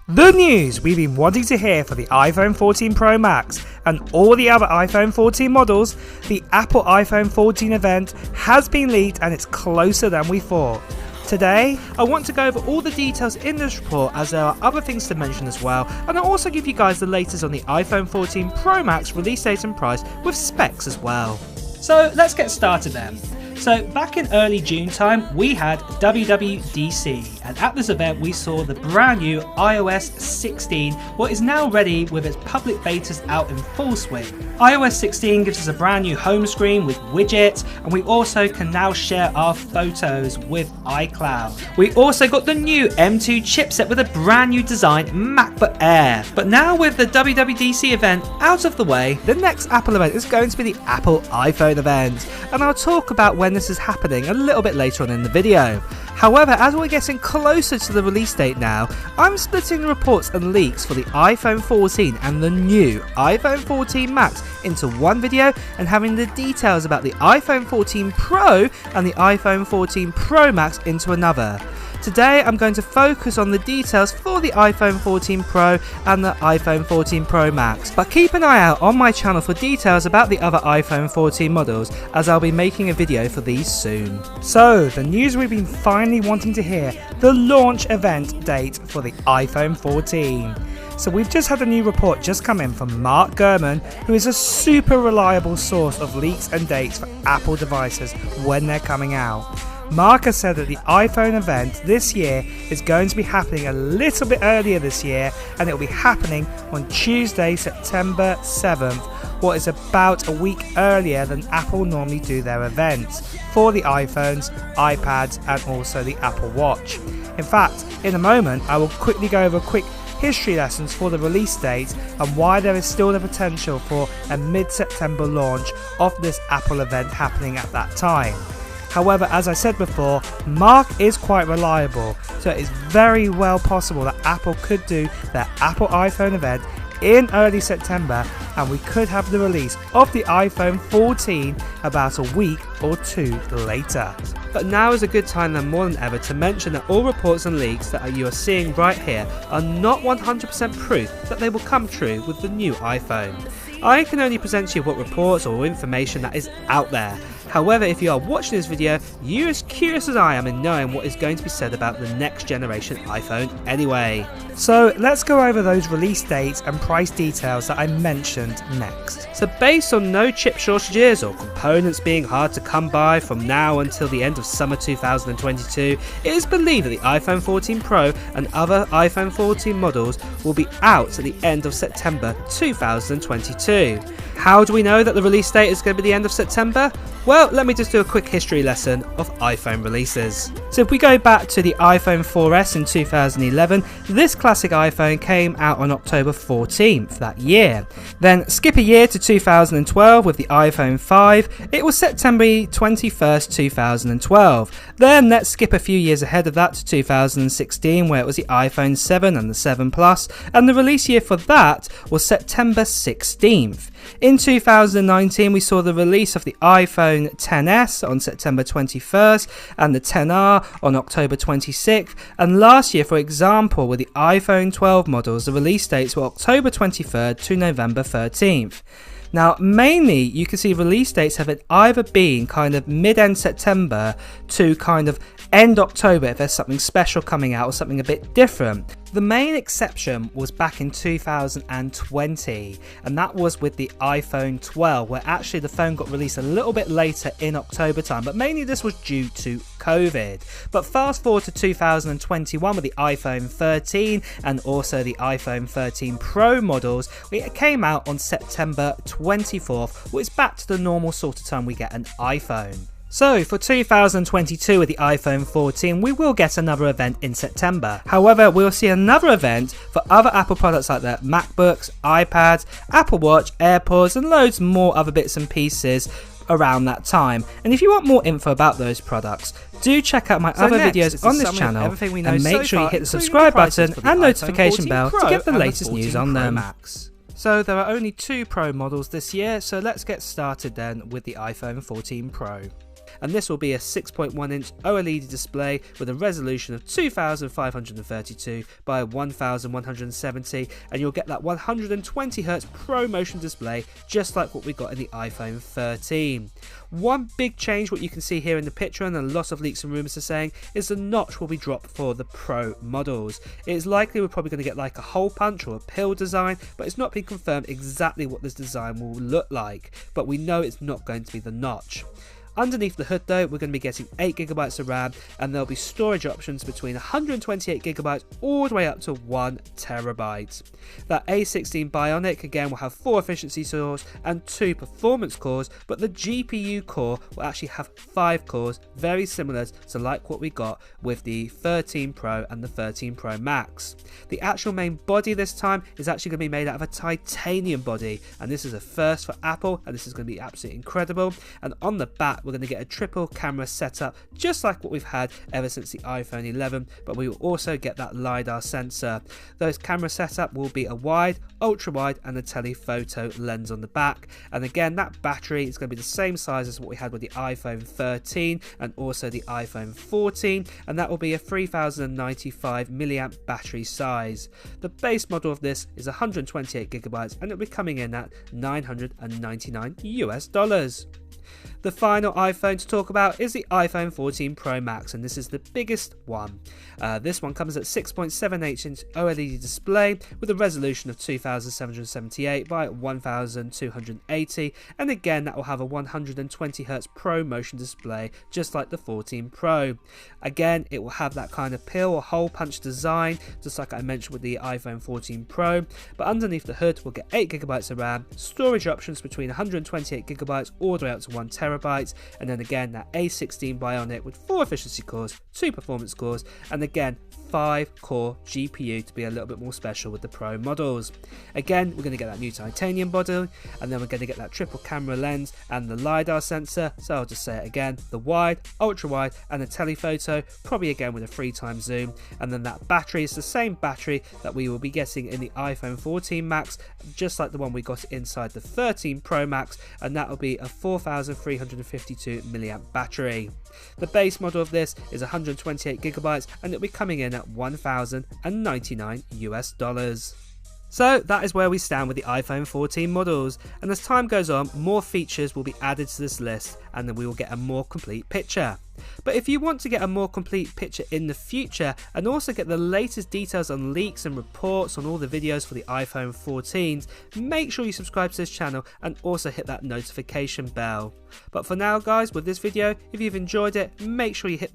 The news we've been wanting to hear for the iPhone 14 Pro Max and all the other iPhone 14 models, the Apple iPhone 14 event has been leaked and it's closer than we thought. Today, I want to go over all the details in this report as there are other things to mention as well, and I'll also give you guys the latest on the iPhone 14 Pro Max release date and price with specs as well. So let's get started then. So back in early June time, we had WWDC, and at this event we saw the brand new iOS 16, what is now ready with its public betas out in full swing. iOS 16 gives us a brand new home screen with widgets, and we also can now share our photos with iCloud. We also got the new M2 chipset with a brand new design MacBook Air. But now with the WWDC event out of the way, the next Apple event is going to be the Apple iPhone event, and I'll talk about when this is happening a little bit later on in the video. However, as we're getting closer to the release date now, I'm splitting the reports and leaks for the iPhone 14 and the new iPhone 14 Max into one video and having the details about the iPhone 14 Pro and the iPhone 14 Pro Max into another. Today I'm going to focus on the details for the iPhone 14 Pro and the iPhone 14 Pro Max, but keep an eye out on my channel for details about the other iPhone 14 models as I'll be making a video for these soon. So the news we've been finally wanting to hear, the launch event date for the iPhone 14. So we've just had a new report just come in from Mark Gurman, who is a super reliable source of leaks and dates for Apple devices when they're coming out. Mark has said that the iPhone event this year is going to be happening a little bit earlier this year, and it will be happening on Tuesday, September 7th, what is about a week earlier than Apple normally do their events for the iPhones, iPads and also the Apple Watch. In fact, in a moment I will quickly go over quick history lessons for the release date and why there is still the potential for a mid-September launch of this Apple event happening at that time. However, as I said before, Mark is quite reliable, so it is very well possible that Apple could do their Apple iPhone event in early September and we could have the release of the iPhone 14 about a week or two later. But now is a good time than more than ever to mention that all reports and leaks that you are seeing right here are not 100% proof that they will come true with the new iPhone. I can only present to you what reports or information that is out there. However, if you are watching this video, you're as curious as I am in knowing what is going to be said about the next generation iPhone anyway. So let's go over those release dates and price details that I mentioned next. So based on no chip shortages or components being hard to come by from now until the end of summer 2022, it is believed that the iPhone 14 Pro and other iPhone 14 models will be out at the end of September 2022. How do we know that the release date is going to be the end of September? Well, let me just do a quick history lesson of iPhone releases. So if we go back to the iPhone 4S in 2011, this classic iPhone came out on October 14th that year. Then skip a year to 2012 with the iPhone 5, it was September 21st, 2012. Then let's skip a few years ahead of that to 2016 where it was the iPhone 7 and the 7 Plus, and the release year for that was September 16th. In 2019 we saw the release of the iPhone XS on September 21st and the XR on October 26th, and last year, for example, with the iPhone 12 models, the release dates were October 23rd to November 13th. Now, mainly you can see release dates have either been kind of mid-end September to kind of end October if there's something special coming out or something a bit different. The main exception was back in 2020, and that was with the iPhone 12, where actually the phone got released a little bit later in October time, but mainly this was due to COVID. But fast forward to 2021 with the iPhone 13 and also the iPhone 13 Pro models, it came out on September 24th, which is back to the normal sort of time we get an iPhone. So for 2022 with the iPhone 14, we will get another event in September. However, we'll see another event for other Apple products like the MacBooks, iPads, Apple Watch, AirPods and loads more other bits and pieces around that time. And if you want more info about those products, do check out my other videos on this channel and make sure you hit the subscribe button and notification bell to get the latest news on them. So there are only two Pro models this year, so let's get started then with the iPhone 14 Pro. and this will be a 6.1 inch OLED display with a resolution of 2532 by 1170, and you'll get that 120Hz ProMotion display just like what we got in the iPhone 13. One big change, what you can see here in the picture and a lot of leaks and rumours are saying, is the notch will be dropped for the Pro models. It is likely we're probably going to get like a hole punch or a pill design, but it's not been confirmed exactly what this design will look like, but we know it's not going to be the notch. Underneath the hood though, we're going to be getting 8GB of RAM, and there'll be storage options between 128GB all the way up to 1TB. That A16 Bionic again will have 4 efficiency cores and 2 performance cores, but the GPU core will actually have 5 cores, very similar to like what we got with the 13 Pro and the 13 Pro Max. The actual main body this time is actually going to be made out of a titanium body, and this is a first for Apple, and this is going to be absolutely incredible. And on the back we're going to get a triple camera setup just like what we've had ever since the iPhone 11, but we will also get that LiDAR sensor. Those camera setup will be a wide, ultra wide and a telephoto lens on the back, and again that battery is going to be the same size as what we had with the iPhone 13 and also the iPhone 14, and that will be a 3095 milliamp battery size. The base model of this is 128GB and it will be coming in at $999 US. The final iPhone to talk about is the iPhone 14 Pro Max, and this is the biggest one. This one comes at 6.78 inch OLED display with a resolution of 2778 by 1280, and again that will have a 120Hz ProMotion display just like the 14 Pro. Again, it will have that kind of pill or hole punch design just like I mentioned with the iPhone 14 Pro, but underneath the hood we'll get 8GB of RAM, storage options between 128GB all the way up to 1TB, and then again that A16 Bionic with 4 efficiency cores, 2 performance cores, and again 5 core GPU to be a little bit more special with the Pro models. Again, we're going to get that new titanium body, and then we're going to get that triple camera lens and the LiDAR sensor, so I'll just say it again, the wide, ultra wide and the telephoto, probably again with a 3x zoom, and then that battery is the same battery that we will be getting in the iPhone 14 Max, just like the one we got inside the 13 Pro Max, and that will be a 4352 milliamp battery. The base model of this is 128GB and it'll be coming in at $1099 US. So that is where we stand with the iPhone 14 models, and as time goes on more features will be added to this list and then we will get a more complete picture. But if you want to get a more complete picture in the future and also get the latest details on leaks and reports on all the videos for the iPhone 14s, make sure you subscribe to this channel and also hit that notification bell. But for now guys, with this video, if you've enjoyed it, make sure you hit